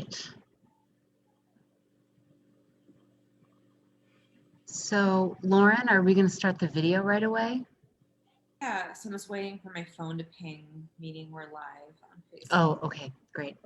right. So Lauren, are we going to start the video right away? Yeah, so I'm just waiting for my phone to ping, meaning we're live on Facebook. Oh, okay, great.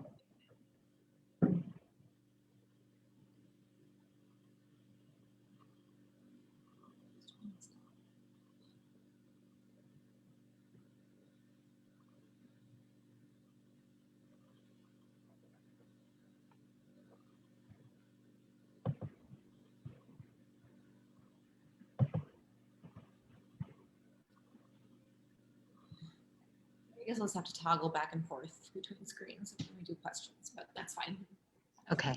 I guess I'll just have to toggle back and forth between screens when we do questions, but that's fine. Okay.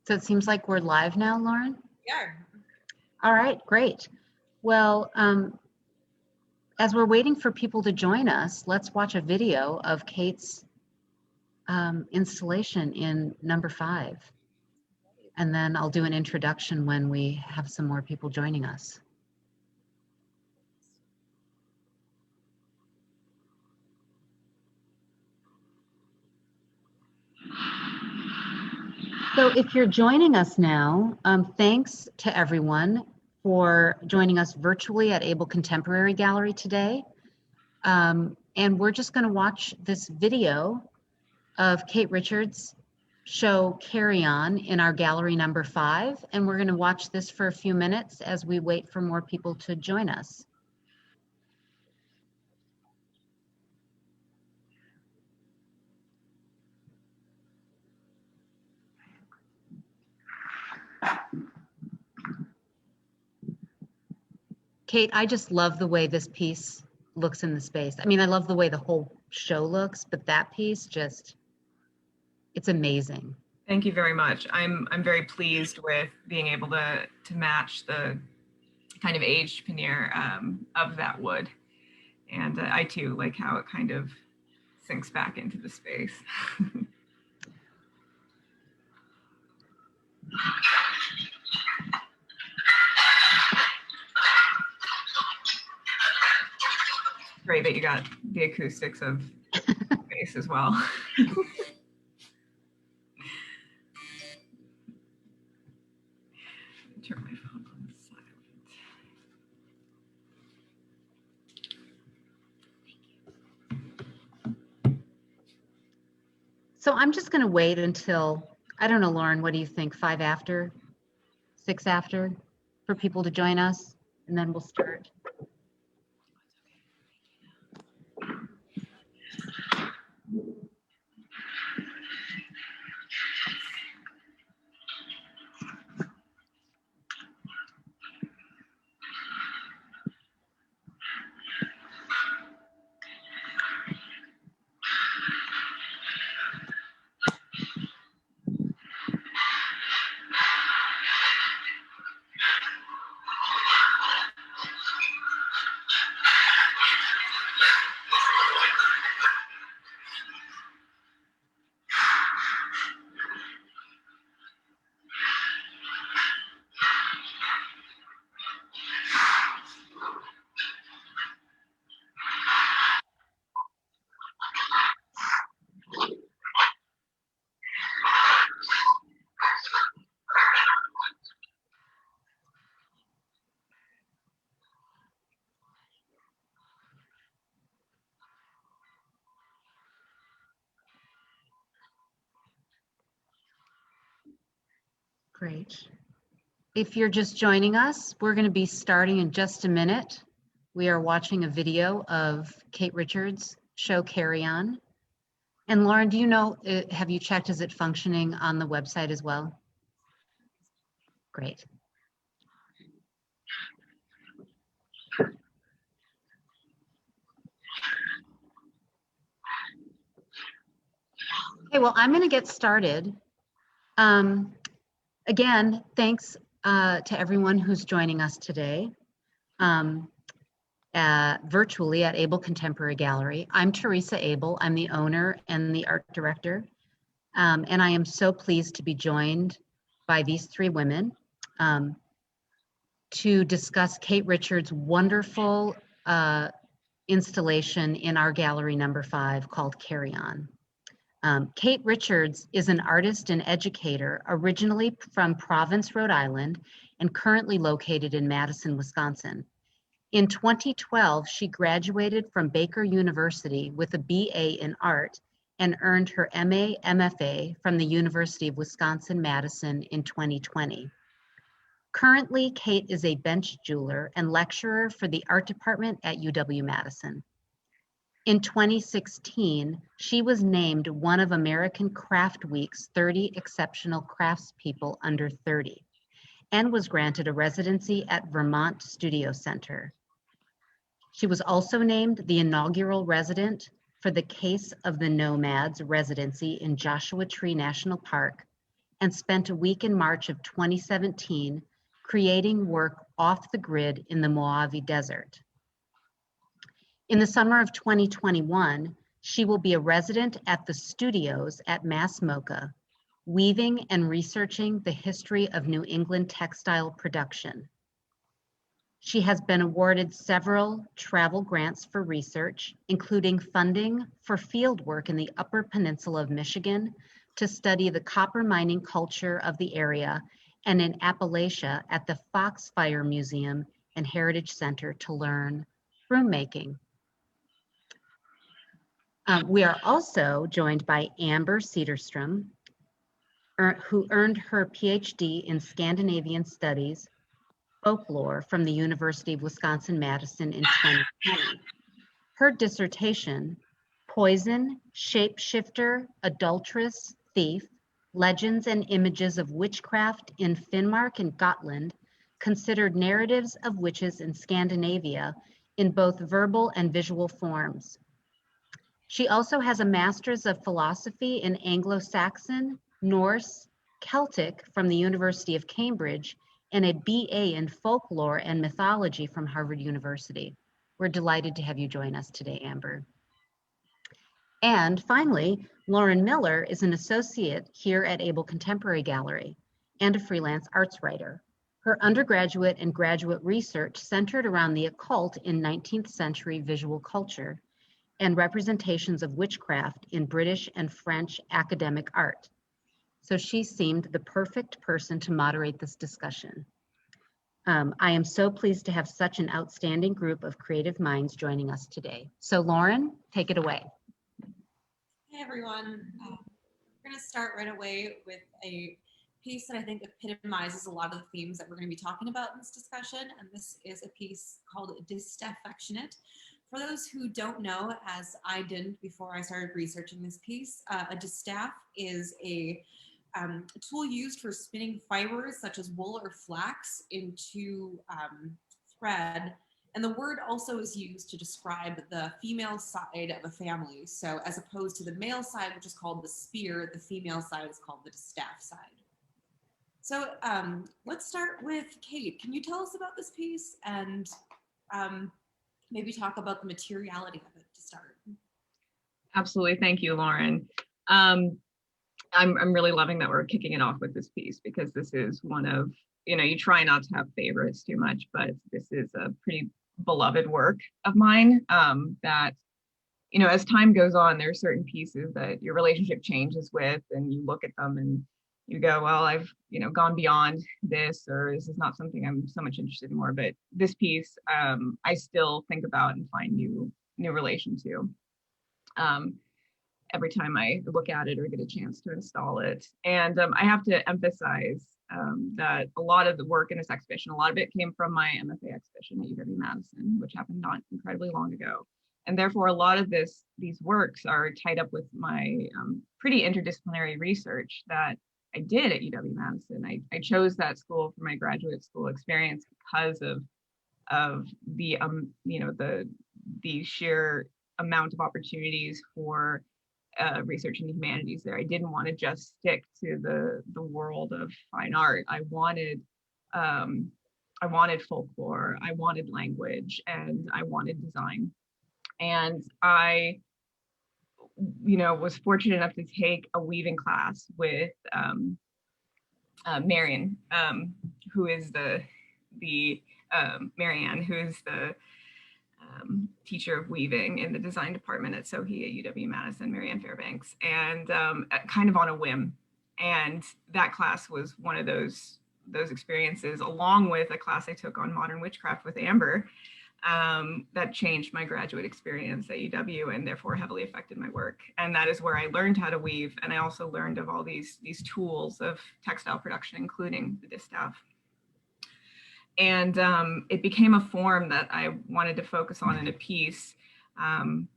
So it seems like we're live now, Lauren? Yeah. All right, great. Well, as we're waiting for people to join us, let's watch a video of Cate's installation in number 5. And then I'll do an introduction when we have some more people joining us. So if you're joining us now, thanks to everyone for joining us virtually at Abel Contemporary Gallery today. And we're just going to watch this video of Cate Richard's show Carry On in our gallery number 5. And we're going to watch this for a few minutes as we wait for more people to join us. Cate, I just love the way this piece looks in the space. I mean, I love the way the whole show looks, but that piece just, it's amazing. Thank you very much. I'm very pleased with being able to match the kind of aged veneer of that wood. And I too like how it kind of sinks back into the space. Great that you got the acoustics of space as well. Turn my phone on silent. So I'm just going to wait until, I don't know, Lauren, what do you think? 5 after, 6 after for people to join us, and then we'll start. Great. If you're just joining us, we're going to be starting in just a minute. We are watching a video of Cate Richard's show Carry On. And Lauren, do you know, have you checked, is it functioning on the website as well? Great. Okay, well, I'm going to get started. Again, thanks to everyone who's joining us today virtually at Abel Contemporary Gallery. I'm Teresa Abel. I'm the owner and the art director. And I am so pleased to be joined by these 3 women to discuss Cate Richard's wonderful installation in our gallery number 5 called Carry On. Cate Richards is an artist and educator originally from Providence, Rhode Island, and currently located in Madison, Wisconsin. In 2012, she graduated from Baker University with a BA in art and earned her MA, MFA from the University of Wisconsin-Madison in 2020. Currently, Cate is a bench jeweler and lecturer for the art department at UW-Madison. In 2016, she was named one of American Craft Week's 30 exceptional craftspeople under 30 and was granted a residency at Vermont Studio Center. She was also named the inaugural resident for the Case of the Nomads residency in Joshua Tree National Park and spent a week in March of 2017 creating work off the grid in the Mojave Desert. In the summer of 2021, she will be a resident at the studios at Mass MoCA, weaving and researching the history of New England textile production. She has been awarded several travel grants for research, including funding for field work in the Upper Peninsula of Michigan to study the copper mining culture of the area, and in Appalachia at the Foxfire Museum and Heritage Center to learn broom making. We are also joined by Amber Cederström, who earned her PhD in Scandinavian Studies Folklore from the University of Wisconsin-Madison in 2020. Her dissertation, Poison, Shapeshifter, Adulteress, Thief, Legends and Images of Witchcraft in Finnmark and Gotland, considered narratives of witches in Scandinavia in both verbal and visual forms. She also has a Master's of Philosophy in Anglo-Saxon, Norse, Celtic from the University of Cambridge, and a BA in Folklore and Mythology from Harvard University. We're delighted to have you join us today, Amber. And finally, Lauren Miller is an associate here at Abel Contemporary Gallery and a freelance arts writer. Her undergraduate and graduate research centered around the occult in 19th century visual culture and representations of witchcraft in British and French academic art. So she seemed the perfect person to moderate this discussion. I am so pleased to have such an outstanding group of creative minds joining us today. So Lauren, take it away. Hey everyone. We're going to start right away with a piece that I think epitomizes a lot of the themes that we're going to be talking about in this discussion. And this is a piece called Distaffectionate. For those who don't know, as I didn't before I started researching this piece, a distaff is a tool used for spinning fibers such as wool or flax into thread. And the word also is used to describe the female side of a family. So as opposed to the male side, which is called the spear, the female side is called the distaff side. So let's start with Cate. Can you tell us about this piece and maybe talk about the materiality of it to start? Absolutely. Thank you, Lauren. I'm really loving that we're kicking it off with this piece because this is one of, you try not to have favorites too much, but this is a pretty beloved work of mine that, as time goes on, there are certain pieces that your relationship changes with and you look at them and you go, well, I've, gone beyond this, or this is not something I'm so much interested in more. But this piece, I still think about and find new relation to. Every time I look at it or get a chance to install it. And I have to emphasize that a lot of the work in this exhibition, a lot of it came from my MFA exhibition at UW-Madison, which happened not incredibly long ago. And therefore, a lot of these works are tied up with my pretty interdisciplinary research that I did at UW-Madison. I chose that school for my graduate school experience because of the the sheer amount of opportunities for research in the humanities there. I didn't want to just stick to the world of fine art. I wanted folklore, I wanted language, and I wanted design. And I, was fortunate enough to take a weaving class with Marianne, who is Marianne, who is the teacher of weaving in the design department at Sohi at UW-Madison, Marianne Fairbanks, and kind of on a whim. And that class was one of those experiences, along with a class I took on modern witchcraft with Amber, that changed my graduate experience at UW and therefore heavily affected my work. And that is where I learned how to weave. And I also learned of all these tools of textile production, including the distaff. And it became a form that I wanted to focus on in a piece.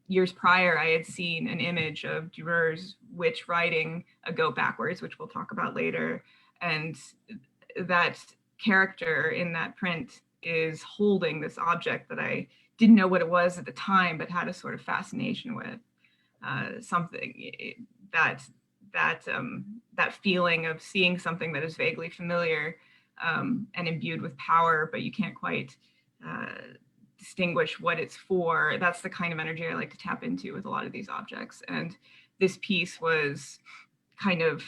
Years prior, I had seen an image of Durer's witch riding a goat backwards, which we'll talk about later. And that character in that print is holding this object that I didn't know what it was at the time, but had a sort of fascination with. Something that feeling of seeing something that is vaguely familiar and imbued with power, but you can't quite distinguish what it's for. That's the kind of energy I like to tap into with a lot of these objects. And this piece was kind of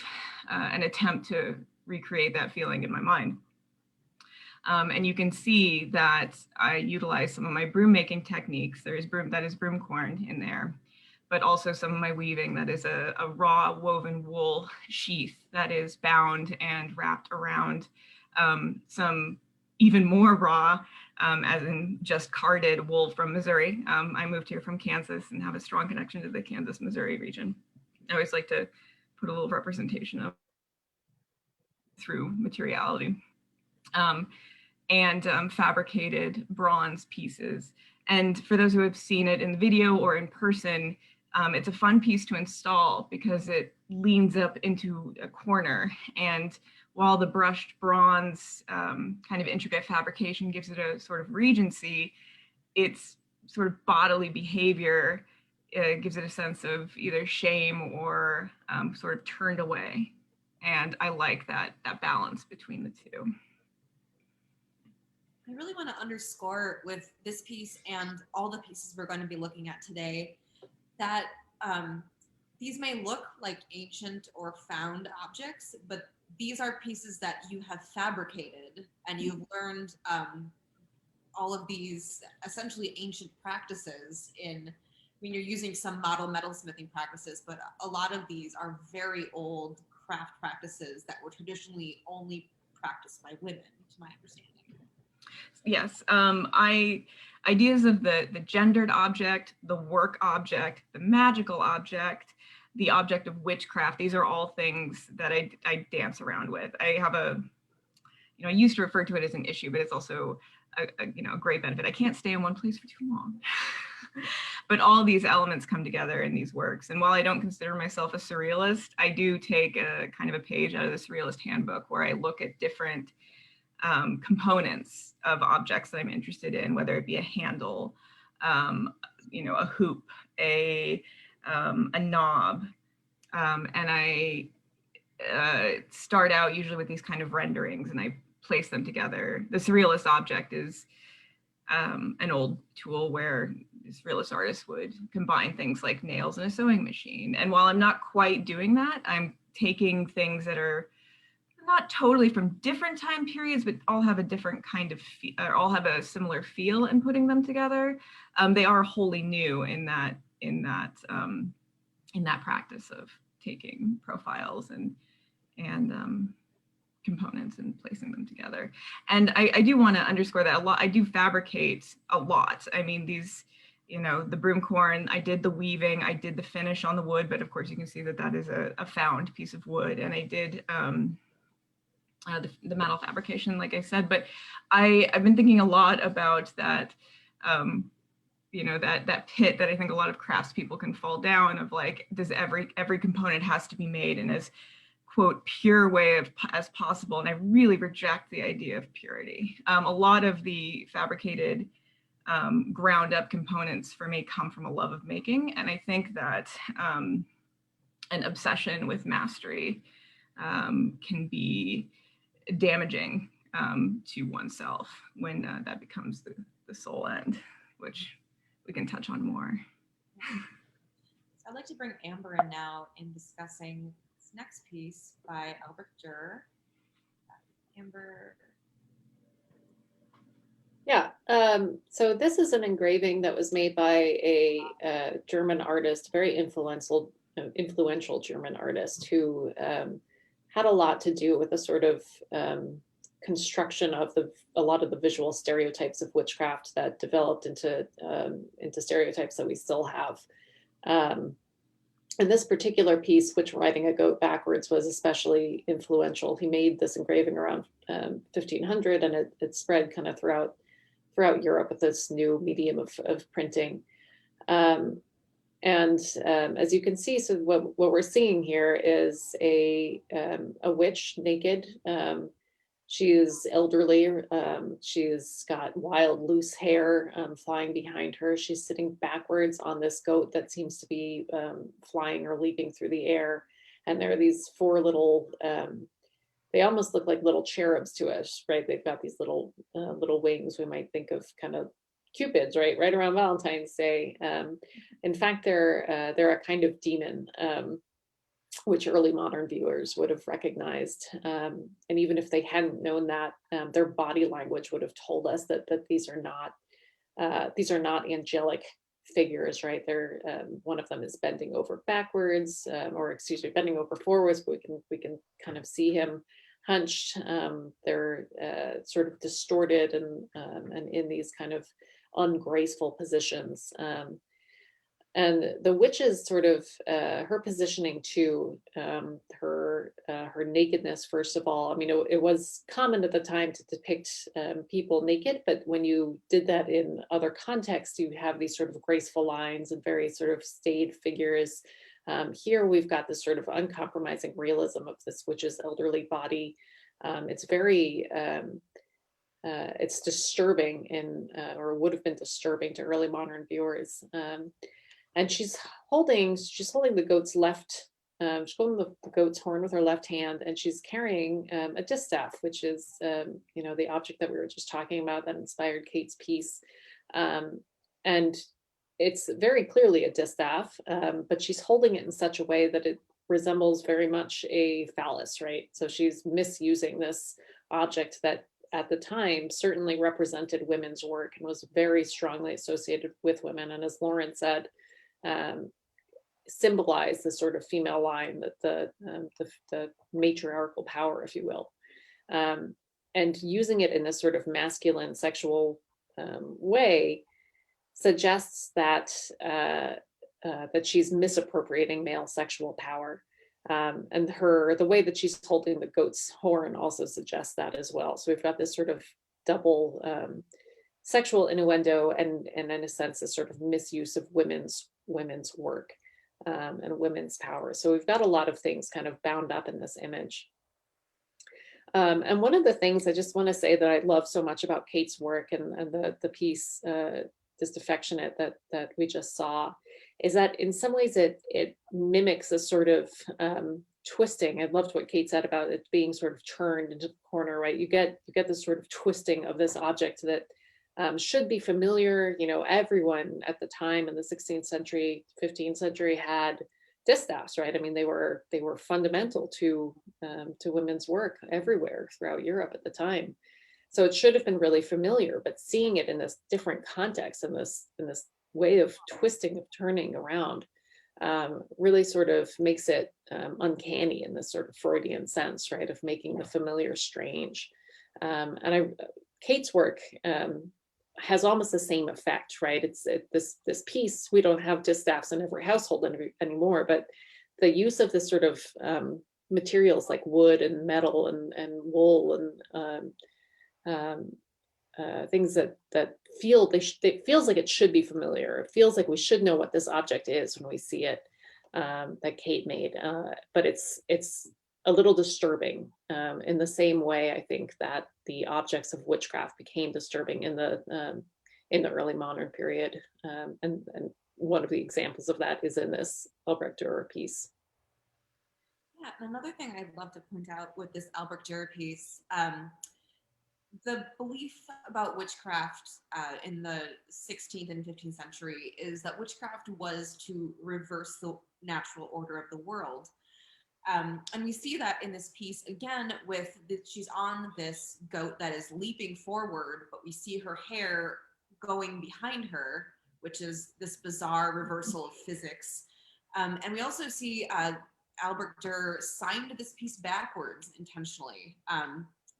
an attempt to recreate that feeling in my mind. And you can see that I utilize some of my broom making techniques. There is broom corn in there, but also some of my weaving that is a raw woven wool sheath that is bound and wrapped around some even more raw, as in just carded wool from Missouri. I moved here from Kansas and have a strong connection to the Kansas, Missouri region. I always like to put a little representation of through materiality. And fabricated bronze pieces. And for those who have seen it in the video or in person, it's a fun piece to install because it leans up into a corner. And while the brushed bronze kind of intricate fabrication gives it a sort of regency, its sort of bodily behavior gives it a sense of either shame or sort of turned away. And I like that balance between the two. I really want to underscore with this piece and all the pieces we're going to be looking at today that these may look like ancient or found objects, but these are pieces that you have fabricated and you've learned all of these essentially ancient practices you're using some model metalsmithing practices, but a lot of these are very old craft practices that were traditionally only practiced by women, to my understanding. Yes, ideas of the gendered object, the work object, the magical object, the object of witchcraft, these are all things that I dance around with. I have I used to refer to it as an issue, but it's also a great benefit. I can't stay in one place for too long. But all these elements come together in these works. And while I don't consider myself a surrealist, I do take a kind of a page out of the Surrealist Handbook where I look at different components of objects that I'm interested in, whether it be a handle, a hoop, a knob, and I start out usually with these kind of renderings and I place them together. The surrealist object is an old tool where surrealist artists would combine things like nails and a sewing machine. And while I'm not quite doing that, I'm taking things that are not totally from different time periods, but all have a different kind of, all have a similar feel and putting them together. They are wholly new in that practice of taking profiles and components and placing them together. And I do want to underscore that a lot. I do fabricate a lot. I mean, these, the broom corn, I did the weaving, I did the finish on the wood, but of course you can see that is a found piece of wood. And I did the metal fabrication, like I said, but I've been thinking a lot about that, that pit that I think a lot of craftspeople can fall down of like, does every component has to be made in as quote pure way as possible. And I really reject the idea of purity. A lot of the fabricated ground up components for me come from a love of making. And I think that an obsession with mastery can be damaging to oneself when that becomes the sole end, which we can touch on more. So I'd like to bring Amber in now in discussing this next piece by Albert Dürer. Amber. Yeah, So this is an engraving that was made by a German artist, very influential German artist who had a lot to do with the sort of construction of a lot of the visual stereotypes of witchcraft that developed into stereotypes that we still have. And this particular piece, Witch Riding a Goat Backwards, was especially influential. He made this engraving around 1500, and it spread kind of throughout Europe with this new medium of printing. As you can see, so what we're seeing here is a witch naked. She's elderly. She's got wild, loose hair flying behind her. She's sitting backwards on this goat that seems to be flying or leaping through the air. And there are these four little, they almost look like little cherubs to us, right? They've got these little wings. We might think of kind of Cupids, right around Valentine's Day. In fact, they're a kind of demon, which early modern viewers would have recognized. And even if they hadn't known that, their body language would have told us that these are not angelic figures, right? They're one of them is bending over backwards, or excuse me, bending over forwards, but we can kind of see him hunched. They're sort of distorted and in these kind of ungraceful positions. And the witch's sort of her positioning too, her nakedness, first of all. I mean, it was common at the time to depict people naked, but when you did that in other contexts, you have these sort of graceful lines and very sort of staid figures. Here we've got this sort of uncompromising realism of this witch's elderly body. It's very it's disturbing or would have been disturbing to early modern viewers. And she's holding the goat's she's holding the goat's horn with her left hand, and she's carrying a distaff, which is, the object that we were just talking about that inspired Cate's piece. And it's very clearly a distaff, but she's holding it in such a way that it resembles very much a phallus, right? So she's misusing this object that at the time certainly represented women's work and was very strongly associated with women. And as Lauren said, symbolize the sort of female line, that the matriarchal power, if you will, and using it in this sort of masculine sexual way suggests that that she's misappropriating male sexual power, and the way that she's holding the goat's horn also suggests that as well. So we've got this sort of double sexual innuendo and in a sense a sort of misuse of women's work and women's power. So we've got a lot of things kind of bound up in this image. And one of the things I just want to say that I love so much about Cate's work and the piece Just Affectionate that we just saw is that in some ways it mimics a sort of twisting. I loved what Cate said about it being sort of turned into the corner, right? You get this sort of twisting of this object that should be familiar. Everyone at the time in the 16th century, 15th century had distaffs, right? I mean, they were fundamental to women's work everywhere throughout Europe at the time. So it should have been really familiar, but seeing it in this different context, in this way of twisting, of turning around, really sort of makes it uncanny in this sort of Freudian sense, right? Of making the familiar strange. Cate's work has almost the same effect, right? It's this piece. We don't have distaffs in every household anymore, but the use of this sort of materials like wood and metal and wool and things that it feels like it should be familiar. It feels like we should know what this object is when we see it, that Cate made. But it's a little disturbing in the same way I think that the objects of witchcraft became disturbing in the early modern period. And one of the examples of that is in this Albrecht Dürer piece. Yeah, and another thing I'd love to point out with this Albrecht Dürer piece, the belief about witchcraft in the 16th and 15th century is that witchcraft was to reverse the natural order of the world. And we see that in this piece again with she's on this goat that is leaping forward, but we see her hair going behind her, which is this bizarre reversal of physics. And we also see Albert Durr signed this piece backwards intentionally.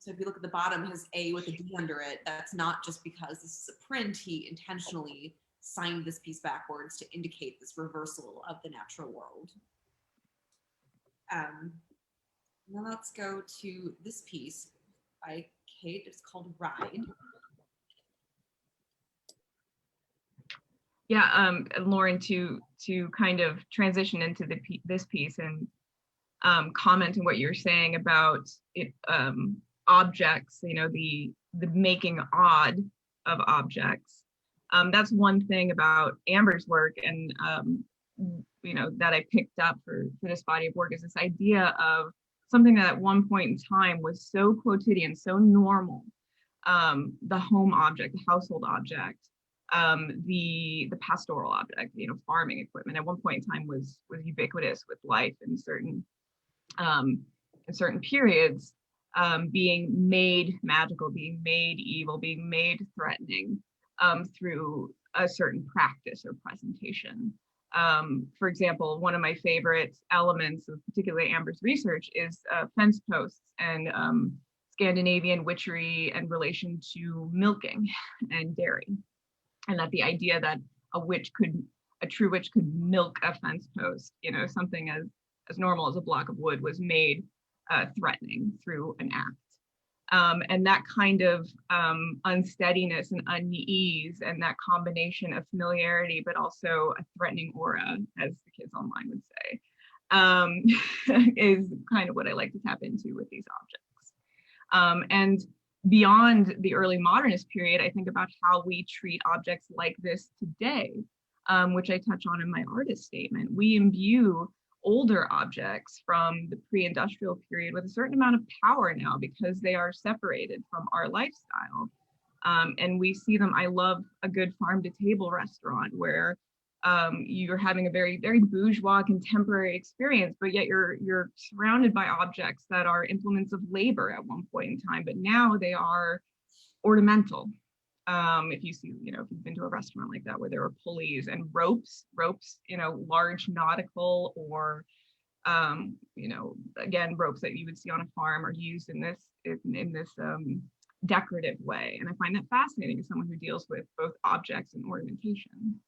So if you look at the bottom, his A with a D under it, that's not just because this is a print, he intentionally signed this piece backwards to indicate this reversal of the natural world. Now let's go to this piece by Cate. It's called Ride. Yeah, Lauren, to kind of transition into this piece and comment on what you're saying about it, objects, you know, the making odd of objects. That's one thing about Amber's work, and you know, that I picked up for this body of work, is this idea of something that at one point in time was so quotidian, so normal, the home object, the household object, the pastoral object, you know, farming equipment at one point in time was ubiquitous with life in certain periods, being made magical, being made evil, being made threatening through a certain practice or presentation. For example, one of my favorite elements of particularly Amber's research is fence posts and Scandinavian witchery in relation to milking and dairy. And that the idea that a true witch could milk a fence post, you know, something as normal as a block of wood, was made threatening through an act. And that kind of unsteadiness and unease, and that combination of familiarity, but also a threatening aura, as the kids online would say, is kind of what I like to tap into with these objects. And beyond the early modernist period, I think about how we treat objects like this today, which I touch on in my artist statement. We imbue older objects from the pre-industrial period with a certain amount of power now because they are separated from our lifestyle. And we see them. I love a good farm to table restaurant where you're having a very, very bourgeois contemporary experience, but yet you're surrounded by objects that are implements of labor at one point in time, but now they are ornamental. If you see, you know, if you've been to a restaurant like that where there are pulleys and ropes, you know, large nautical or, you know, again, ropes that you would see on a farm are used in this decorative way. And I find that fascinating as someone who deals with both objects and ornamentation.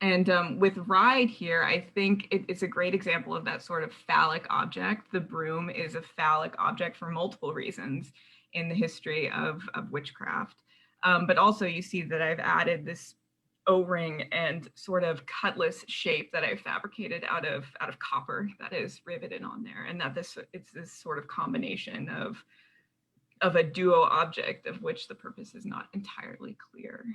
And with Ride here, I think it's a great example of that sort of phallic object. The broom is a phallic object for multiple reasons in the history of witchcraft. But also you see that I've added this O-ring and sort of cutlass shape that I fabricated out of copper that is riveted on there. And that it's this sort of combination of a duo object of which the purpose is not entirely clear.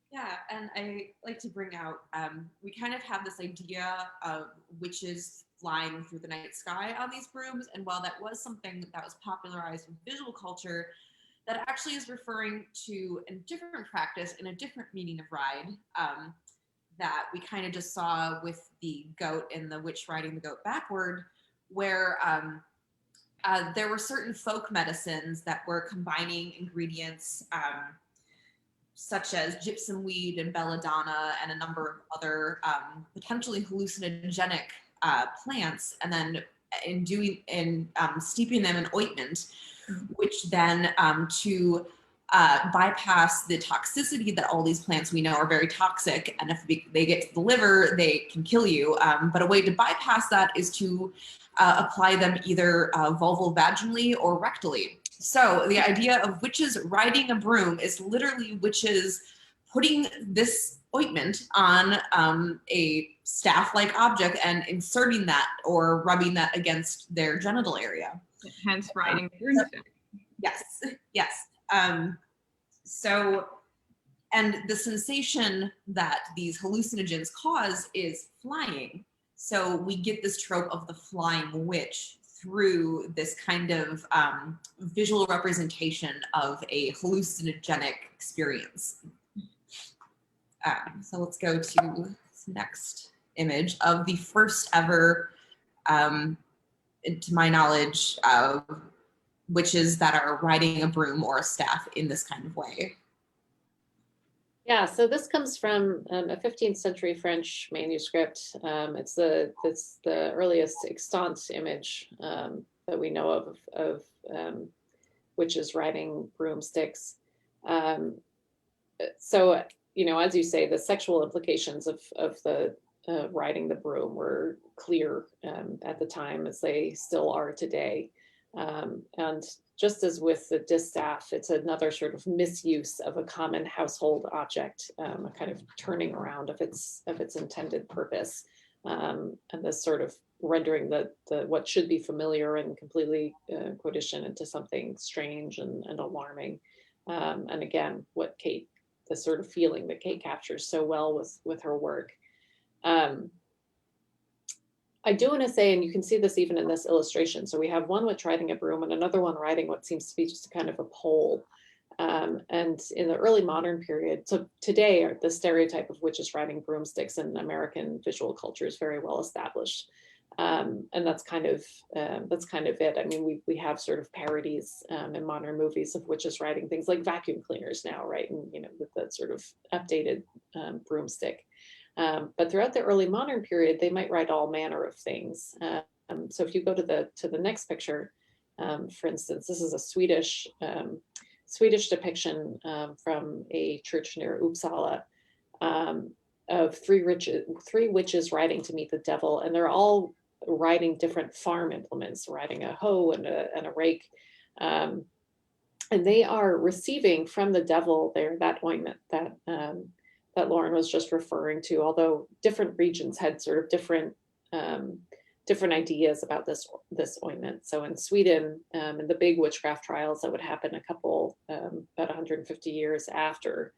Yeah, and I like to bring out, we kind of have this idea of witches flying through the night sky on these brooms, and while that was something that was popularized in visual culture, that actually is referring to a different practice and a different meaning of ride that we kind of just saw with the goat and the witch riding the goat backward, where there were certain folk medicines that were combining ingredients such as gypsum weed and belladonna and a number of other potentially hallucinogenic plants, and then steeping them in ointment, which then to bypass the toxicity that all these plants we know are very toxic, and if they get to the liver, they can kill you. But a way to bypass that is to apply them either vulvovaginally or rectally. So the idea of witches riding a broom is literally witches putting this ointment on a staff-like object and inserting that or rubbing that against their genital area. Hence riding the broomstick. Yes. So, and the sensation that these hallucinogens cause is flying. So we get this trope of the flying witch through this kind of visual representation of a hallucinogenic experience. So let's go to next image of the first ever, to my knowledge, witches that are riding a broom or a staff in this kind of way. Yeah, so this comes from a 15th century French manuscript. It's the earliest extant image that we know of witches riding broomsticks. So, you know, as you say, the sexual implications of the riding the broom were clear at the time, as they still are today. And just as with the distaff, it's another sort of misuse of a common household object, a kind of turning around of its intended purpose, and this sort of rendering the what should be familiar and completely quotidian into something strange and alarming. And again, the sort of feeling that Cate captures so well with her work. I do want to say, and you can see this even in this illustration, so we have one witch riding a broom and another one riding what seems to be just kind of a pole. And in the early modern period, so today the stereotype of witches riding broomsticks in American visual culture is very well established. And that's kind of it. I mean, we have sort of parodies in modern movies of witches riding things like vacuum cleaners now, right? And, you know, with that sort of updated broomstick. But throughout the early modern period, they might ride all manner of things. So if you go to the next picture, for instance, this is a Swedish depiction from a church near Uppsala of three witches riding to meet the devil, and they're all riding different farm implements, riding a hoe and a rake, and they are receiving from the devil that ointment that Lauren was just referring to, although different regions had sort of different ideas about this ointment. So in Sweden, in the big witchcraft trials that would happen about 150 years after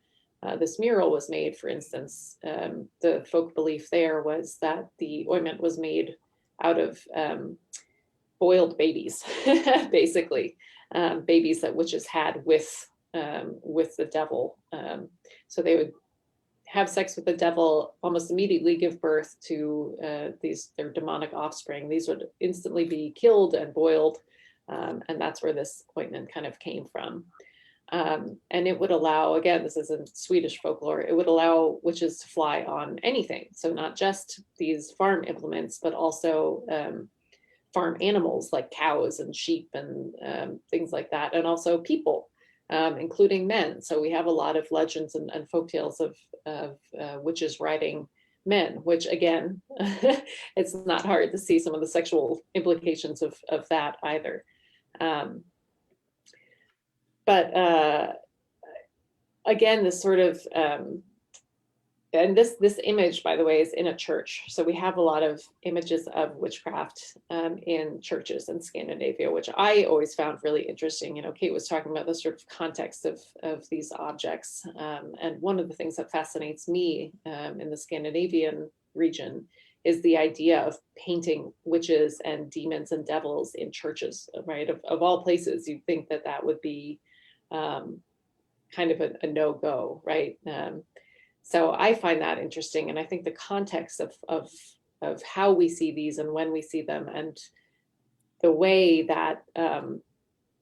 this mural was made, for instance, the folk belief there was that the ointment was made out of boiled babies, basically, babies that witches had with the devil. So they would have sex with the devil, almost immediately give birth to their demonic offspring. These would instantly be killed and boiled, and that's where this ointment kind of came from. And it would allow, again, this is in Swedish folklore, it would allow witches to fly on anything. So not just these farm implements, but also farm animals like cows and sheep and things like that, and also people. Including men. So we have a lot of legends and folktales of witches riding men, which again, it's not hard to see some of the sexual implications of that either. But again, this sort of, and this image, by the way, is in a church. So we have a lot of images of witchcraft in churches in Scandinavia, which I always found really interesting. You know, Cate was talking about the sort of context of these objects. And one of the things that fascinates me in the Scandinavian region is the idea of painting witches and demons and devils in churches, right? Of all places, you'd think that would be kind of a no-go, right? So I find that interesting, and I think the context of how we see these and when we see them, and the way that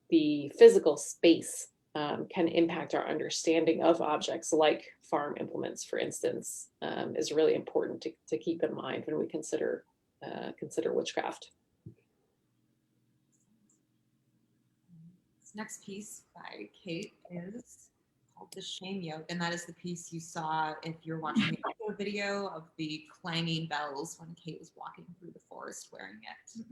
the physical space can impact our understanding of objects like farm implements, for instance, is really important to keep in mind when we consider witchcraft. This next piece by Cate is called The Shame Yoke, and that is the piece you saw if you're watching the other video of the clanging bells when Cate was walking through the forest wearing it.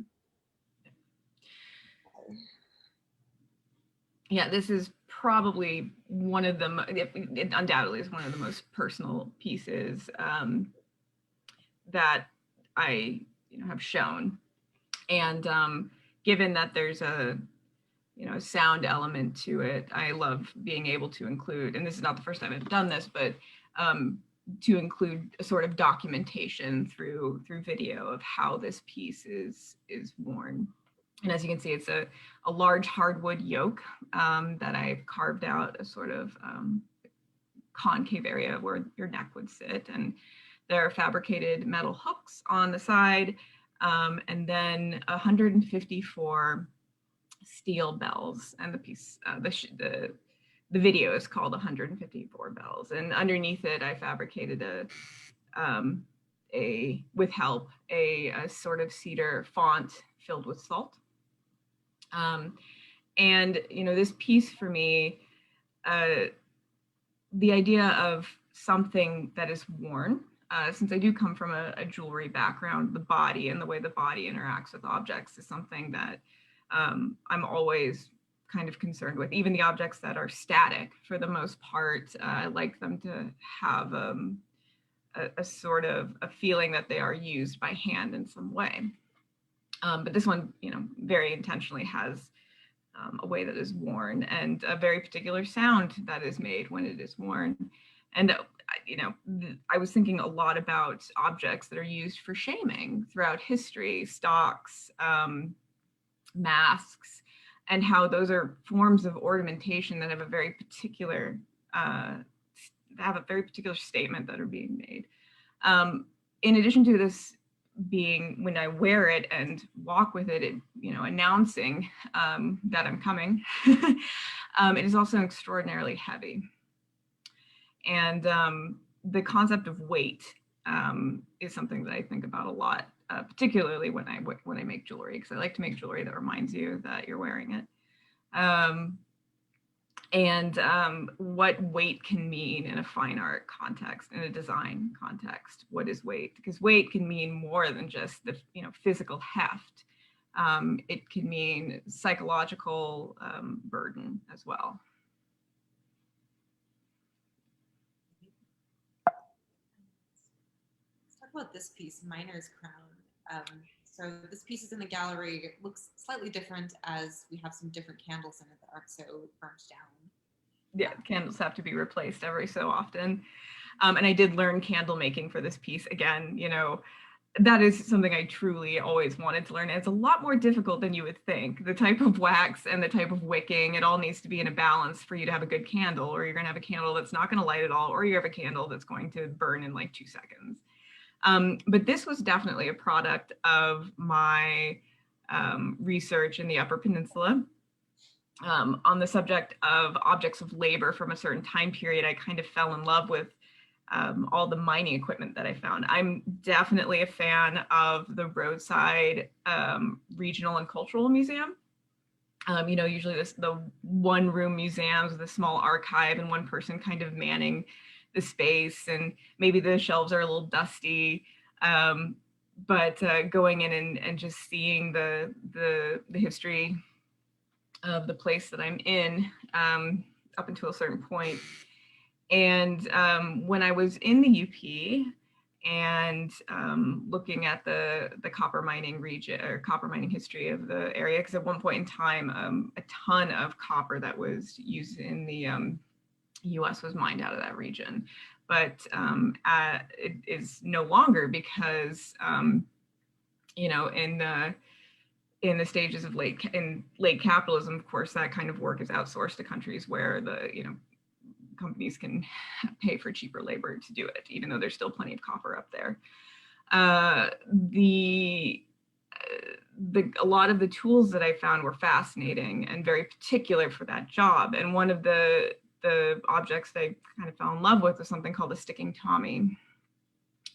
Yeah, this is probably one of the, it undoubtedly is one of the most personal pieces that I have shown. And given that there's a sound element to it, I love being able to include, and this is not the first time I've done this, but to include a sort of documentation through video of how this piece is worn. And as you can see, it's a large hardwood yoke that I've carved out a sort of concave area where your neck would sit. And There are fabricated metal hooks on the side, and then 154 steel bells. And the piece, the video is called 154 bells. And underneath it, I fabricated with help, a sort of cedar font filled with salt. And, this piece for me, the idea of something that is worn, since I do come from a jewelry background, the body and the way the body interacts with objects is something that I'm always kind of concerned with. Even the objects that are static, for the most part, I like them to have a sort of a feeling that they are used by hand in some way. But this one, very intentionally has a way that is worn, and a very particular sound that is made when it is worn. And, I was thinking a lot about objects that are used for shaming throughout history, stocks, masks, and how those are forms of ornamentation that have a very particular statement that are being made. In addition to this being, when I wear it and walk with it, announcing that I'm coming, it is also extraordinarily heavy. And the concept of weight is something that I think about a lot, particularly when I make jewelry, because I like to make jewelry that reminds you that you're wearing it. And what weight can mean in a fine art context, in a design context. What is weight? Because weight can mean more than just the physical heft. It can mean psychological burden as well. Let's talk about this piece, Miner's Crown. So this piece is in the gallery. It looks slightly different as we have some different candles in it that aren't so burnt down. Yeah, candles have to be replaced every so often. And I did learn candle making for this piece. Again, that is something I truly always wanted to learn. It's a lot more difficult than you would think. The type of wax and the type of wicking, it all needs to be in a balance for you to have a good candle, or you're going to have a candle that's not going to light at all, or you have a candle that's going to burn in like 2 seconds. But this was definitely a product of my research in the Upper Peninsula. On the subject of objects of labor from a certain time period, I kind of fell in love with all the mining equipment that I found. I'm definitely a fan of the roadside regional and cultural museum. Usually the one-room museums with a small archive and one person kind of manning the space, and maybe the shelves are a little dusty. But going in and just seeing the history of the place that I'm in up until a certain point. And when I was in the UP and looking at the copper mining region, or copper mining history of the area, because at one point in time, a ton of copper that was used in the US was mined out of that region. But it is no longer, because, in the stages of late capitalism, of course, that kind of work is outsourced to countries where the companies can pay for cheaper labor to do it, even though there's still plenty of copper up there. A lot of the tools that I found were fascinating and very particular for that job. And one of the objects that I kind of fell in love with was something called a sticking Tommy.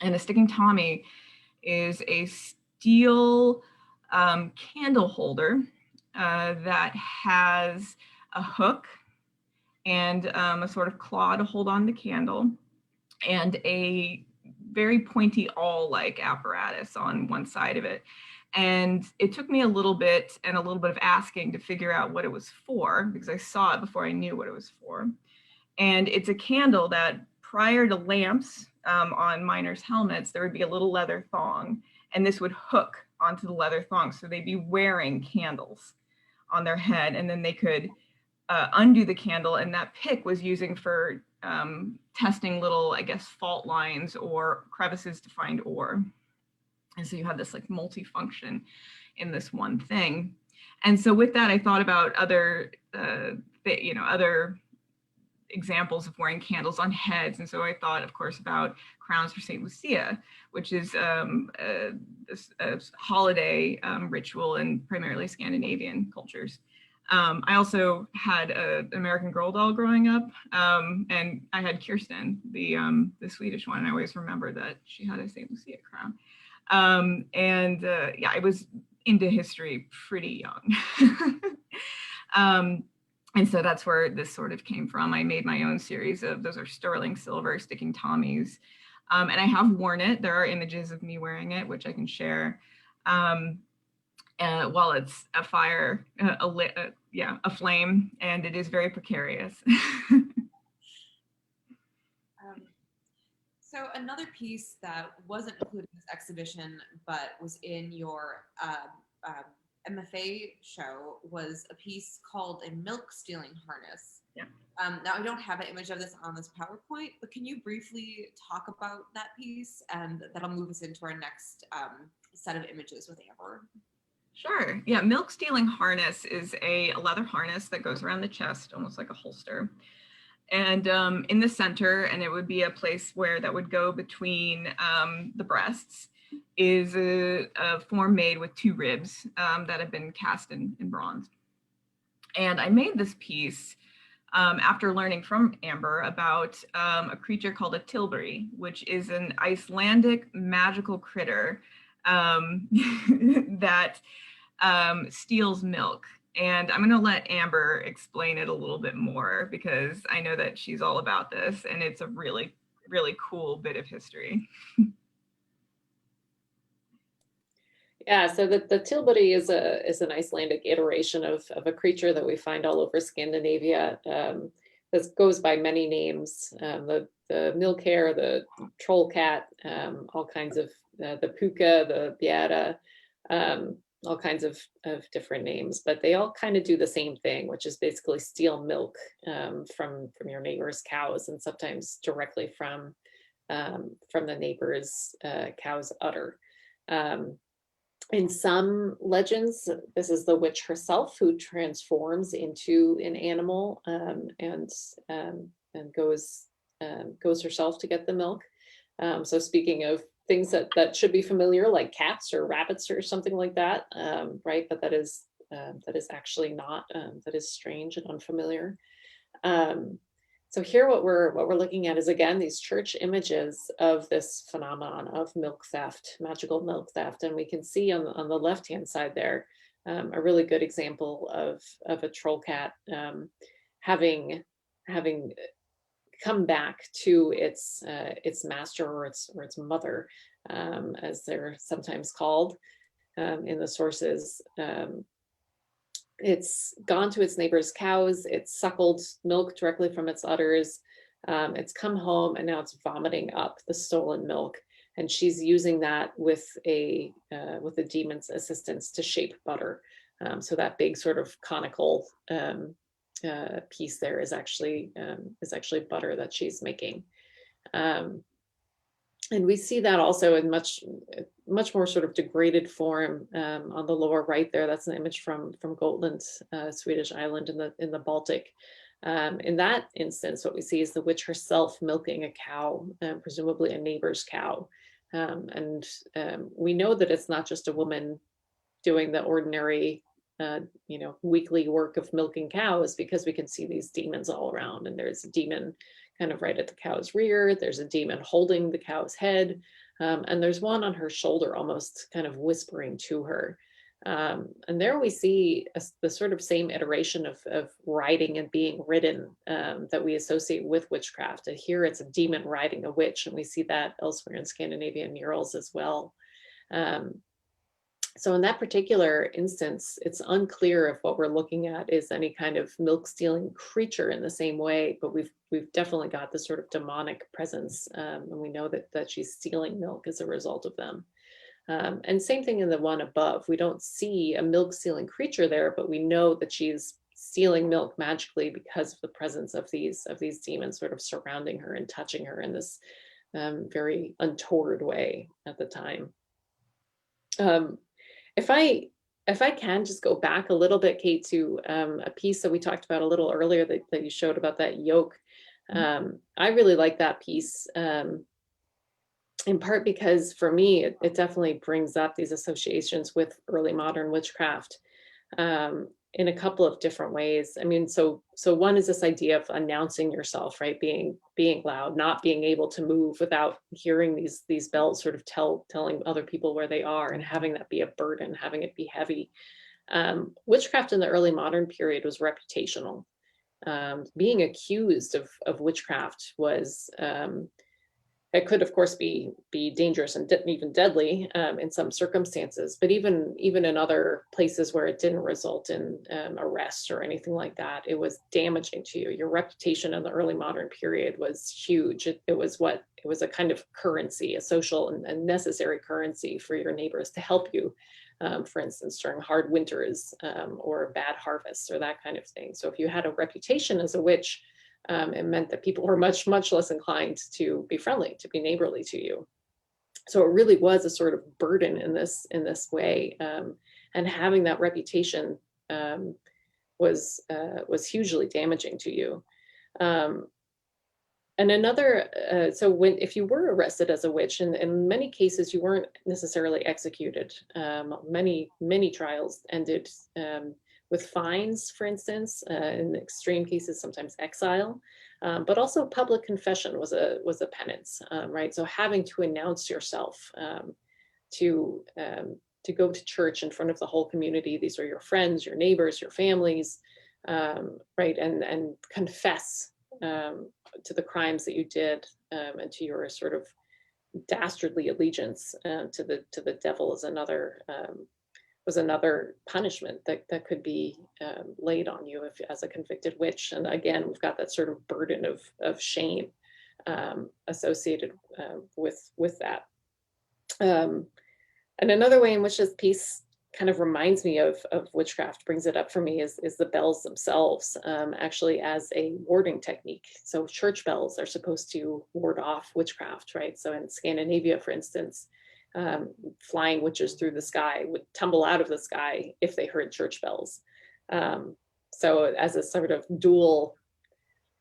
And a sticking Tommy is a steel candle holder that has a hook and a sort of claw to hold on the candle, and a very pointy awl-like apparatus on one side of it. And it took me a little bit of asking to figure out what it was for, because I saw it before I knew what it was for. And it's a candle that, prior to lamps on miners' helmets, there would be a little leather thong, and this would hook onto the leather thong. So they'd be wearing candles on their head, and then they could undo the candle, and that pick was using for testing little, I guess, fault lines or crevices to find ore. And so you had this like multifunction in this one thing. And so with that, I thought about other examples of wearing candles on heads. And so I thought, of course, about crowns for St. Lucia, which is a holiday ritual in primarily Scandinavian cultures. I also had an American Girl doll growing up, and I had Kirsten, the Swedish one. I always remember that she had a St. Lucia crown. Yeah, I was into history pretty young. And so that's where this sort of came from. I made my own series of, those are sterling silver sticking Tommies. And I have worn it. There are images of me wearing it, which I can share. While it's a fire, a flame, and it is very precarious. So another piece that wasn't included in this exhibition, but was in your MFA show, was a piece called a milk stealing harness. Yeah. Now I don't have an image of this on this PowerPoint, but can you briefly talk about that piece, and that'll move us into our next set of images with Amber. Sure. Yeah, milk stealing harness is a leather harness that goes around the chest, almost like a holster. And in the center, and it would be a place where that would go between the breasts, is a form made with two ribs that have been cast in bronze. And I made this piece after learning from Amber about a creature called a tilbury, which is an Icelandic magical critter that steals milk. And I'm going to let Amber explain it a little bit more, because I know that she's all about this, and it's a really, really cool bit of history. Yeah, so the tilbury is an Icelandic iteration of a creature that we find all over Scandinavia. This goes by many names: the milk hare, the troll cat, all kinds of the puka, the biera, all kinds of different names, but they all kind of do the same thing, which is basically steal milk from your neighbor's cows, and sometimes directly from the neighbor's cow's udder. In some legends, this is the witch herself who transforms into an animal and goes herself to get the milk. So speaking of things that should be familiar, like cats or rabbits or something like that, right? But that is actually not. That is strange and unfamiliar. So here, what we're looking at is, again, these church images of this phenomenon of milk theft, magical milk theft, and we can see on the left-hand side there a really good example of a troll cat having come back to its master or its mother, as they're sometimes called in the sources. It's gone to its neighbor's cows, it's suckled milk directly from its udders, it's come home, and now it's vomiting up the stolen milk. And she's using that with a demon's assistance to shape butter. So that big sort of conical piece there is actually butter that she's making. And we see that also in much more sort of degraded form on the lower right there. That's an image from Gotland, Swedish island in the Baltic. In that instance, what we see is the witch herself milking a cow, presumably a neighbor's cow. And we know that it's not just a woman doing the ordinary weekly work of milking cows, because we can see these demons all around. And there's a demon kind of right at the cow's rear. There's a demon holding the cow's head. And there's one on her shoulder, almost kind of whispering to her. And there we see the sort of same iteration of riding and being ridden that we associate with witchcraft. And here it's a demon riding a witch, and we see that elsewhere in Scandinavian murals as well. So in that particular instance, it's unclear if what we're looking at is any kind of milk-stealing creature in the same way, but we've definitely got this sort of demonic presence, and we know that she's stealing milk as a result of them. And same thing in the one above. We don't see a milk-stealing creature there, but we know that she's stealing milk magically because of the presence of these demons sort of surrounding her and touching her in this very untoward way at the time. If I if I can just go back a little bit, Kate, to a piece that we talked about a little earlier that you showed about that yoke. I really like that piece, in part because for me, it definitely brings up these associations with early modern witchcraft, in a couple of different ways. I mean, so one is this idea of announcing yourself, right? Being loud, not being able to move without hearing these bells sort of telling other people where they are, and having that be a burden, having it be heavy. Witchcraft in the early modern period was reputational. Being accused of witchcraft was, it could, of course, be dangerous and even deadly, in some circumstances. But even in other places where it didn't result in arrest or anything like that, it was damaging to you. Your reputation in the early modern period was huge. It was a kind of currency, a social and necessary currency for your neighbors to help you. For instance, during hard winters, or bad harvests or that kind of thing. So if you had a reputation as a witch, it meant that people were much less inclined to be friendly, to be neighborly to you. So it really was a sort of burden in this way, and having that reputation, was hugely damaging to you. And another, so if you were arrested as a witch, and in many cases you weren't necessarily executed. Many trials ended, with fines, for instance, in extreme cases, sometimes exile, but also public confession was a penance, right? So having to announce yourself, to go to church in front of the whole community. These are your friends, your neighbors, your families, right? And confess, to the crimes that you did, and to your sort of dastardly allegiance, to the devil is another punishment that could be, laid on you as a convicted witch. And again, we've got that sort of burden of shame, associated, with that. And another way in which this piece kind of reminds me of witchcraft, brings it up for me, is the bells themselves, actually as a warding technique. So church bells are supposed to ward off witchcraft, right? So in Scandinavia, for instance, flying witches through the sky would tumble out of the sky if they heard church bells. So as a sort of dual,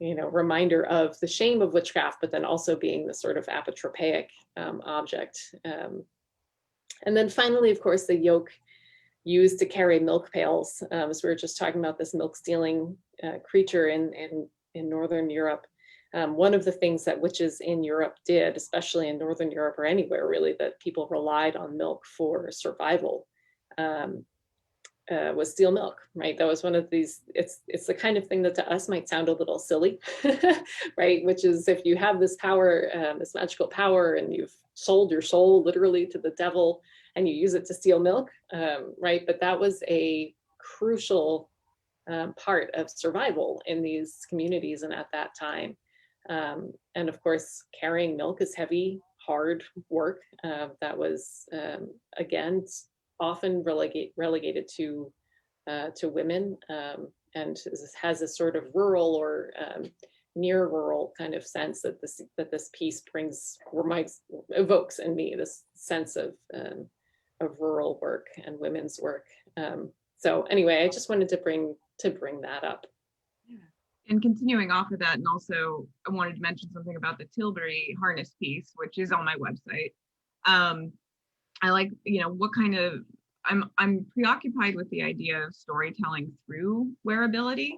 reminder of the shame of witchcraft, but then also being the sort of apotropaic, object. And then finally, of course, the yoke used to carry milk pails. As we were just talking about this milk stealing, creature in Northern Europe. One of the things that witches in Europe did, especially in Northern Europe or anywhere really, that people relied on milk for survival, was steal milk, right? That was one of these, it's the kind of thing that to us might sound a little silly, right? Which is, if you have this power, this magical power, and you've sold your soul literally to the devil, and you use it to steal milk, right? But that was a crucial, part of survival in these communities and at that time. And of course, carrying milk is heavy, hard work. That was, again, often relegated to women, and has a sort of rural or, near rural kind of sense that this piece evokes in me this sense of rural work and women's work. So anyway, I just wanted to bring that up. And continuing off of that, and also I wanted to mention something about the Tilbury harness piece, which is on my website. I like, what kind of, I'm preoccupied with the idea of storytelling through wearability.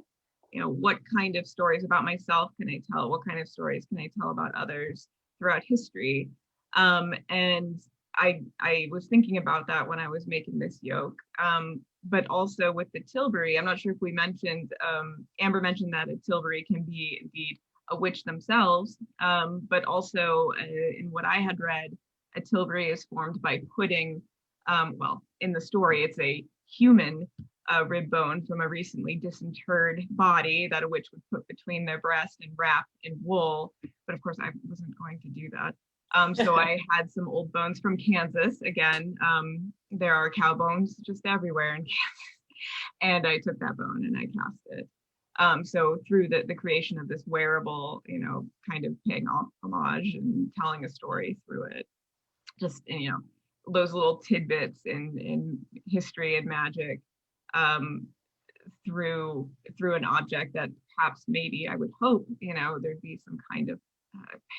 What kind of stories about myself can I tell? What kind of stories can I tell about others throughout history? And I was thinking about that when I was making this yoke. But also with the Tilbury, I'm not sure if we mentioned, Amber mentioned that a Tilbury can be indeed a witch themselves, but also in what I had read, a Tilbury is formed by putting, in the story, it's a human rib bone from a recently disinterred body that a witch would put between their breast and wrap in wool. But of course, I wasn't going to do that. So I had some old bones from Kansas. Again, there are cow bones just everywhere in Kansas. And I took that bone and I cast it. So through the creation of this wearable, kind of paying homage and telling a story through it, just, those little tidbits in history and magic through an object that perhaps maybe I would hope, there'd be some kind of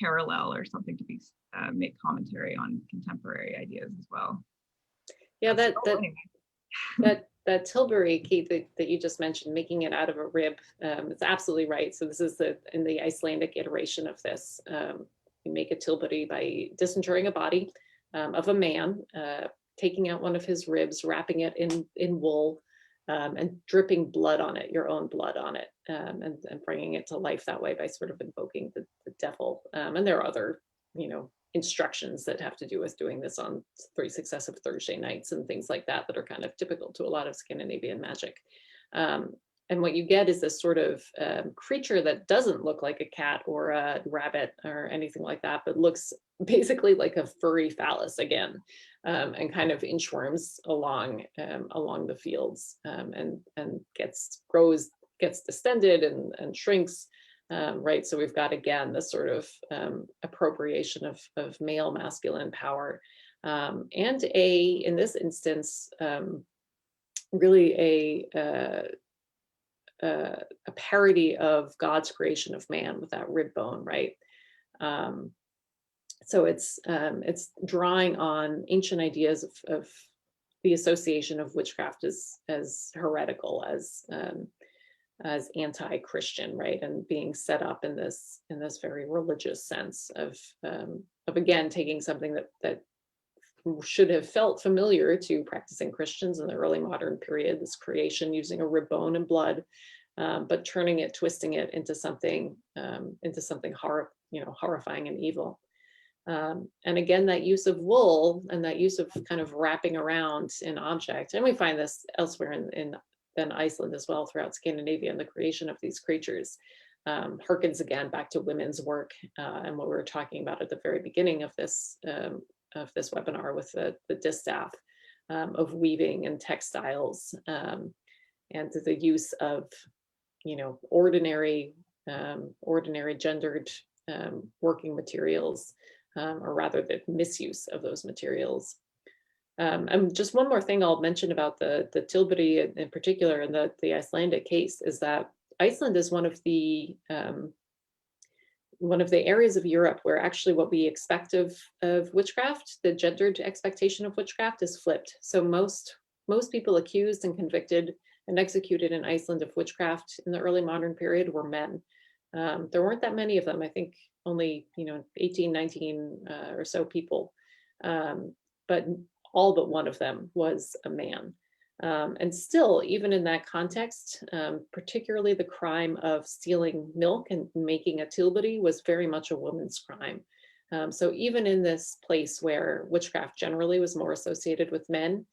parallel or something to be make commentary on contemporary ideas as well. Yeah, that Tilbury key that you just mentioned, making it out of a rib, it's absolutely right. So this is in the Icelandic iteration of this. You make a tilbury by disinterring a body of a man, taking out one of his ribs, wrapping it in wool, and dripping blood on it, your own blood on it, and bringing it to life that way by sort of invoking the devil. And there are other, instructions that have to do with doing this on 3 successive Thursday nights and things like that are kind of typical to a lot of Scandinavian magic. And what you get is this sort of creature that doesn't look like a cat or a rabbit or anything like that, but looks basically like a furry phallus again, and kind of inchworms along the fields, and gets distended and shrinks. Right, so we've got again this sort of appropriation of male masculine power, and in this instance, really a parody of God's creation of man with that rib bone, right? So it's drawing on ancient ideas of the association of witchcraft as heretical, as anti-Christian, right, and being set up in this very religious sense of again taking something that should have felt familiar to practicing Christians in the early modern period, this creation using a rib bone and blood, but turning it, twisting it into something horrifying and evil. And again, that use of wool and that use of kind of wrapping around an object, and we find this elsewhere in Iceland as well, throughout Scandinavia, and the creation of these creatures harkens again back to women's work, and what we were talking about at the very beginning of this webinar with the distaff, of weaving and textiles, and the use of ordinary gendered working materials, or rather the misuse of those materials. And just one more thing I'll mention about the tilbury in particular, in the Icelandic case, is that Iceland is one of the areas of Europe where actually what we expect of witchcraft, the gendered expectation of witchcraft, is flipped. So most people accused and convicted and executed in Iceland of witchcraft in the early modern period were men. There weren't that many of them. I think only 18, 19 or so people, but all but one of them was a man. And still, even in that context, particularly the crime of stealing milk and making a tilbury was very much a woman's crime. So even in this place where witchcraft generally was more associated with men,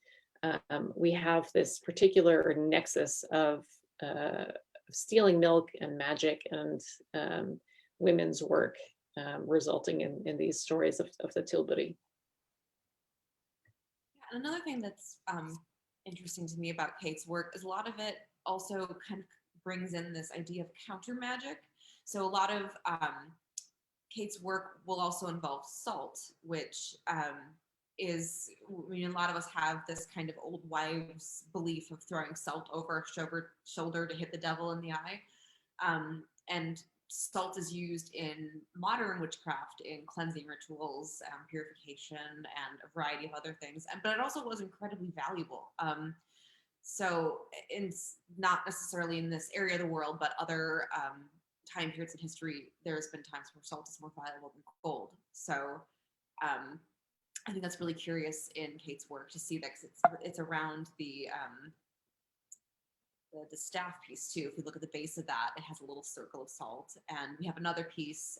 we have this particular nexus of stealing milk and magic and women's work, resulting in these stories of the tilbury. And another thing that's interesting to me about Cate's work is a lot of it also kind of brings in this idea of counter magic. So a lot of Cate's work will also involve salt, which is, a lot of us have this kind of old wives' belief of throwing salt over a shoulder to hit the devil in the eye. And salt is used in modern witchcraft in cleansing rituals, purification, and a variety of other things. But it also was incredibly valuable. So it's not necessarily in this area of the world, but other time periods in history, there's been times where salt is more valuable than gold. So I think that's really curious in Cate's work to see that, because it's around the staff piece too. If you look at the base of that, it has a little circle of salt. And we have another piece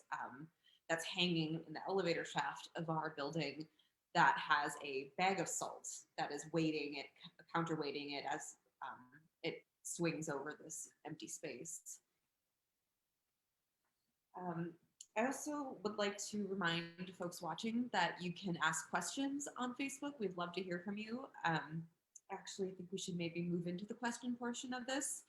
that's hanging in the elevator shaft of our building that has a bag of salt that is counterweighting it as it swings over this empty space. I also would like to remind folks watching that you can ask questions on Facebook. We'd love to hear from you. Actually, I think we should maybe move into the question portion of this.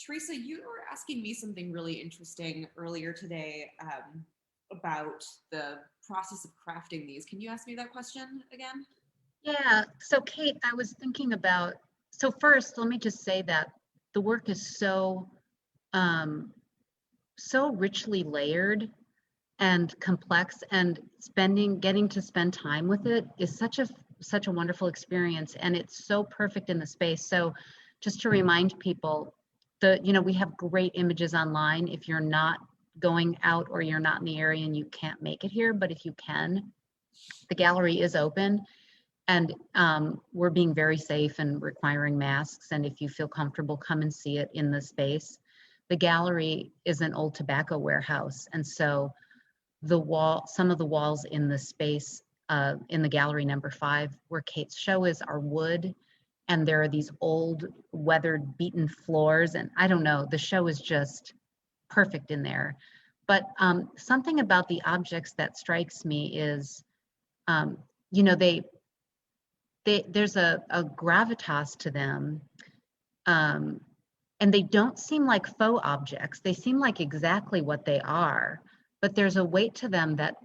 Teresa, you were asking me something really interesting earlier today about the process of crafting these. Can you ask me that question again? Yeah, so Kate, I was thinking about, so first, let me just say that the work is so richly layered and complex, and getting to spend time with it is such a wonderful experience, and it's so perfect in the space. So just to remind people, we have great images online if you're not going out or you're not in the area and you can't make it here, but if you can, the gallery is open, and we're being very safe and requiring masks, and if you feel comfortable, come and see it in the space. The gallery is an old tobacco warehouse, and so some of the walls in the space in the gallery number 5 where Kate's show is are wood, and there are these old weathered beaten floors, and I don't know, the show is just perfect in there. But something about the objects that strikes me is there's a gravitas to them, and they don't seem like faux objects. They seem like exactly what they are, but there's a weight to them that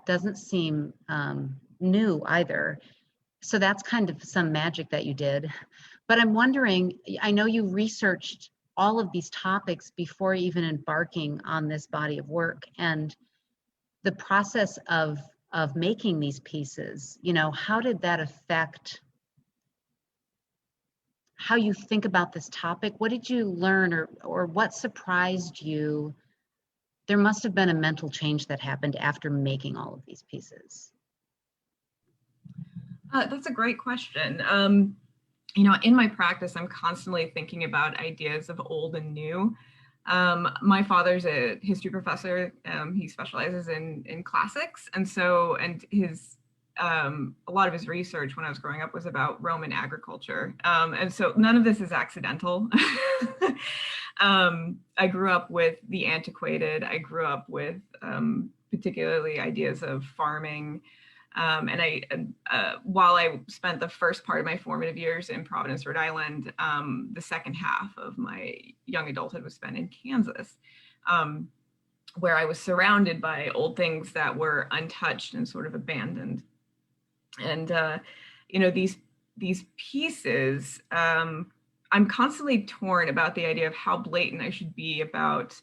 doesn't seem new either. So that's kind of some magic that you did. But I'm wondering, I know you researched all of these topics before even embarking on this body of work, and the process of making these pieces, how did that affect how you think about this topic? What did you learn, or what surprised you? There must have been a mental change that happened after making all of these pieces. That's a great question. In my practice, I'm constantly thinking about ideas of old and new. My father's a history professor. He specializes in classics, and his a lot of his research when I was growing up was about Roman agriculture. And so none of this is accidental. I grew up with the antiquated. I grew up with particularly ideas of farming. While I spent the first part of my formative years in Providence, Rhode Island, the second half of my young adulthood was spent in Kansas, where I was surrounded by old things that were untouched and sort of abandoned. And these pieces, I'm constantly torn about the idea of how blatant I should be about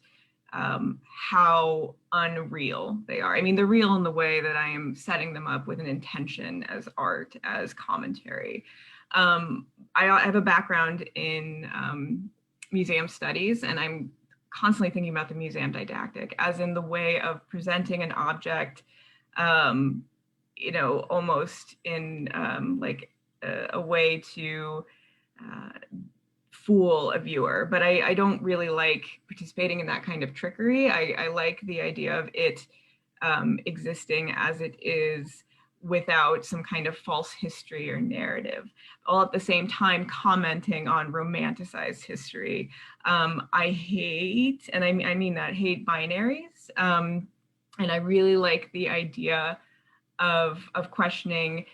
how unreal they are. I mean, they're real in the way that I am setting them up with an intention as art, as commentary. I have a background in museum studies, and I'm constantly thinking about the museum didactic as in the way of presenting an object, almost in like a way to fool a viewer, but I don't really like participating in that kind of trickery. I like the idea of it existing as it is without some kind of false history or narrative, all at the same time commenting on romanticized history. I hate, and I mean that, hate binaries. And I really like the idea of questioning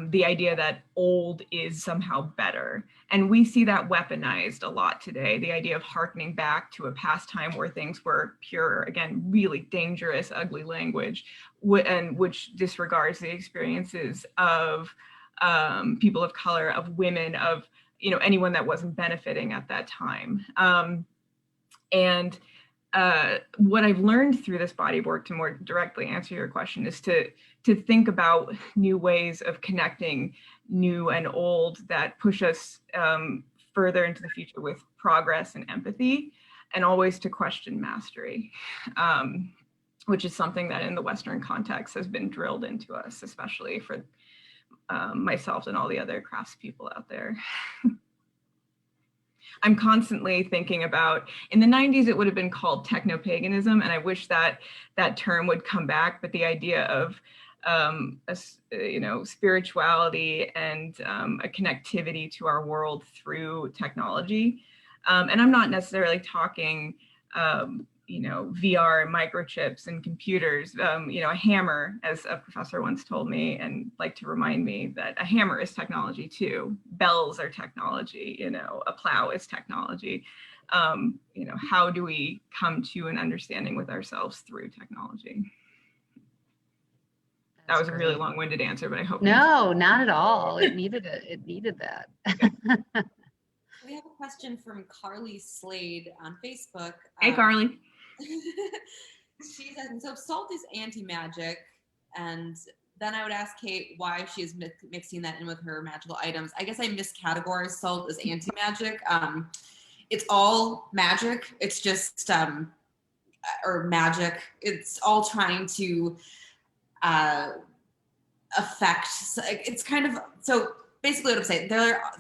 the idea that old is somehow better. And we see that weaponized a lot today, the idea of harkening back to a past time where things were pure, again, really dangerous, ugly language, and which disregards the experiences of people of color, of women, of anyone that wasn't benefiting at that time. What I've learned through this body of work, to more directly answer your question, is to think about new ways of connecting new and old that push us further into the future with progress and empathy, and always to question mastery, which is something that in the Western context has been drilled into us, especially for myself and all the other craftspeople out there. I'm constantly thinking about, in the 90s, it would have been called techno-paganism, and I wish that that term would come back, but the idea of spirituality and a connectivity to our world through technology. And I'm not necessarily talking, VR and microchips and computers. A hammer, as a professor once told me and liked to remind me, that a hammer is technology too. Bells are technology, a plow is technology. How do we come to an understanding with ourselves through technology? That was That's a really great. long-winded answer, but I hope. No, not at all. It needed that. We have a question from Carly Slade on Facebook. Hey, Carly. She says, so salt is anti-magic, and then I would ask Kate why she is mixing that in with her magical items. I guess I miscategorize salt as anti-magic. It's all magic. It's just or magic. It's all trying to affect. It's kind of, so basically what I'm saying,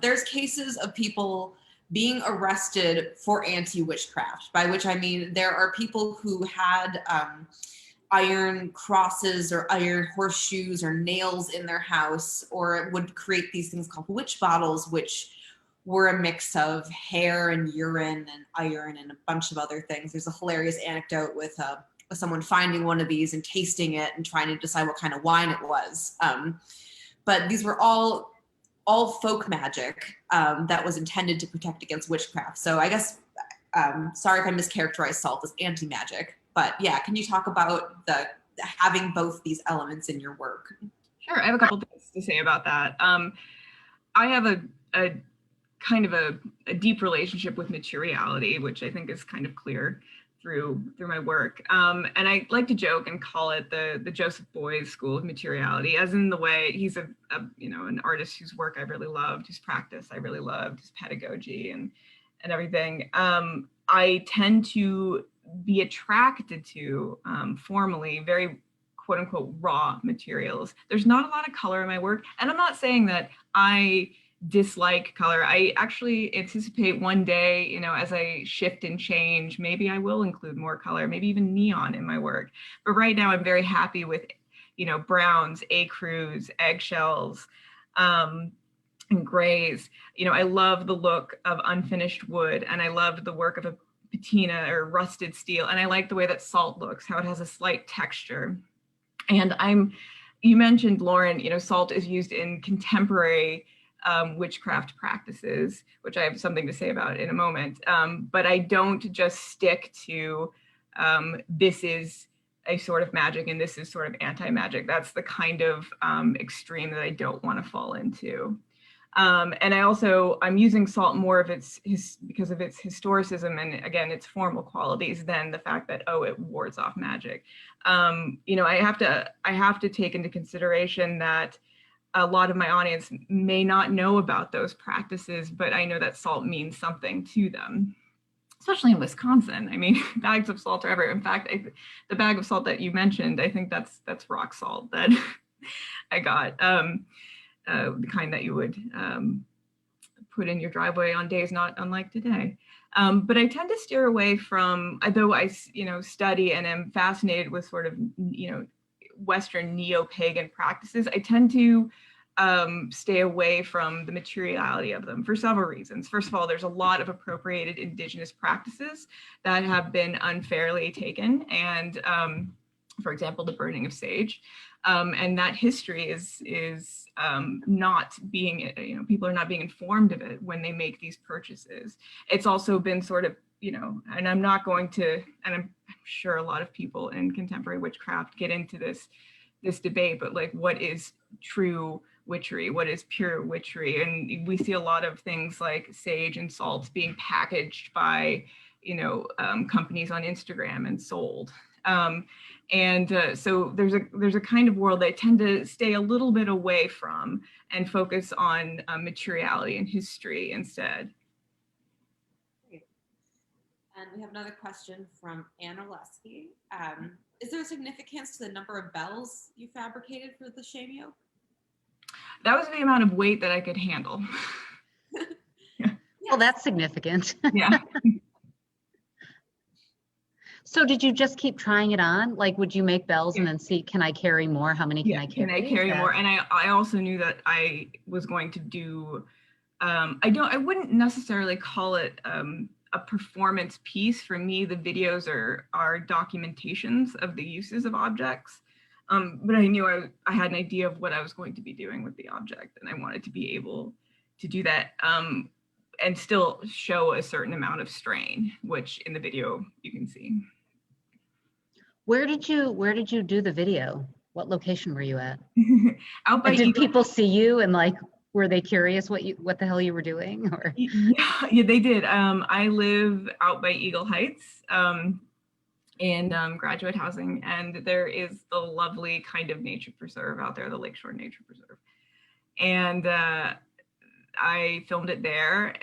there's cases of people being arrested for anti-witchcraft, by which I mean there are people who had iron crosses or iron horseshoes or nails in their house, or would create these things called witch bottles, which were a mix of hair and urine and iron and a bunch of other things. There's a hilarious anecdote with someone finding one of these and tasting it and trying to decide what kind of wine it was. But these were all folk magic that was intended to protect against witchcraft. So I guess, sorry if I mischaracterized salt as anti-magic, but yeah, can you talk about having both these elements in your work? Sure, I have a couple things to say about that. I have a kind of a deep relationship with materiality, which I think is kind of clear through my work. And I like to joke and call it the Joseph Beuys School of Materiality, as in the way he's an artist whose work I really loved, whose practice I really loved, his pedagogy and everything. I tend to be attracted to formally very quote unquote raw materials. There's not a lot of color in my work, and I'm not saying that I dislike color. I actually anticipate one day, as I shift and change, maybe I will include more color, maybe even neon in my work. But right now I'm very happy with, browns, ecru's, eggshells, and grays. I love the look of unfinished wood, and I love the work of a patina or rusted steel. And I like the way that salt looks, how it has a slight texture. And you mentioned, Lauren, salt is used in contemporary witchcraft practices, which I have something to say about in a moment. But I don't just stick to this is a sort of magic and this is sort of anti-magic. That's the kind of extreme that I don't want to fall into. And I'm using salt more of because of its historicism and, again, its formal qualities than the fact that, it wards off magic. I have to take into consideration that a lot of my audience may not know about those practices, but I know that salt means something to them, especially in Wisconsin. I mean, bags of salt are everywhere. In fact, the bag of salt that you mentioned, I think that's rock salt that I got, the kind that you would put in your driveway on days not unlike today. But I tend to steer away from, although I, study and am fascinated with sort of, Western neo-pagan practices, I tend to stay away from the materiality of them for several reasons. First of all, there's a lot of appropriated indigenous practices that have been unfairly taken, and for example, the burning of sage, and that history is not being, people are not being informed of it when they make these purchases. It's also been sort of, and I'm not going to, and I'm sure a lot of people in contemporary witchcraft get into this debate, but like, what is true witchery? What is pure witchery? And we see a lot of things like sage and salts being packaged by, companies on Instagram and sold. So there's a kind of world that I tend to stay a little bit away from and focus on materiality and history instead. And we have another question from Anna Leski. Is there a significance to the number of bells you fabricated for the shamio? That was the amount of weight that I could handle. Yeah. Well, that's significant. Yeah. So did you just keep trying it on? Like, would you make bells and then see, can I carry more? How many can I carry? Can I carry more? And I also knew that I was going to do, I wouldn't necessarily call it a performance piece. For me, the videos are documentations of the uses of objects. But I knew I had an idea of what I was going to be doing with the object, and I wanted to be able to do that and still show a certain amount of strain, which in the video you can see. Where did you do the video? What location were you at? Out by And did Eagle. people see you and like, were they curious what the hell you were doing? Or Yeah, they did. I live out by Eagle Heights in graduate housing, and there is the lovely kind of nature preserve out there, the Lakeshore Nature Preserve. And I filmed it there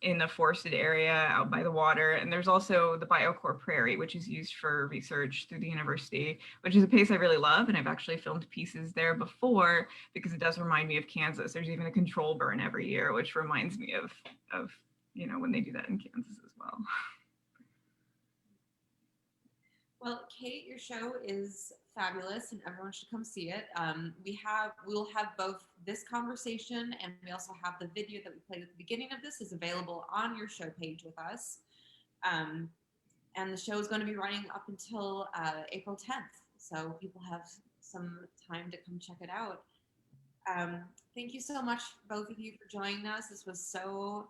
in a forested area out by the water. And there's also the BioCore Prairie, which is used for research through the university, which is a place I really love. And I've actually filmed pieces there before because it does remind me of Kansas. There's even a control burn every year, which reminds me of when they do that in Kansas as well. Well, Cate, your show is fabulous and everyone should come see it. We'll have both this conversation and we also have the video that we played at the beginning of this is available on your show page with us. And the show is going to be running up until April 10th. So people have some time to come check it out. Thank you so much, both of you, for joining us. This was so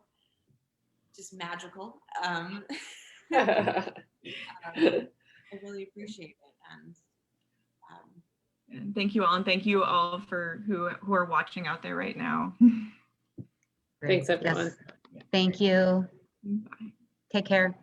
just magical. I really appreciate it. And thank you all, and thank you all for who are watching out there right now. Thanks, everyone. Yes. Thank you. Bye. Take care.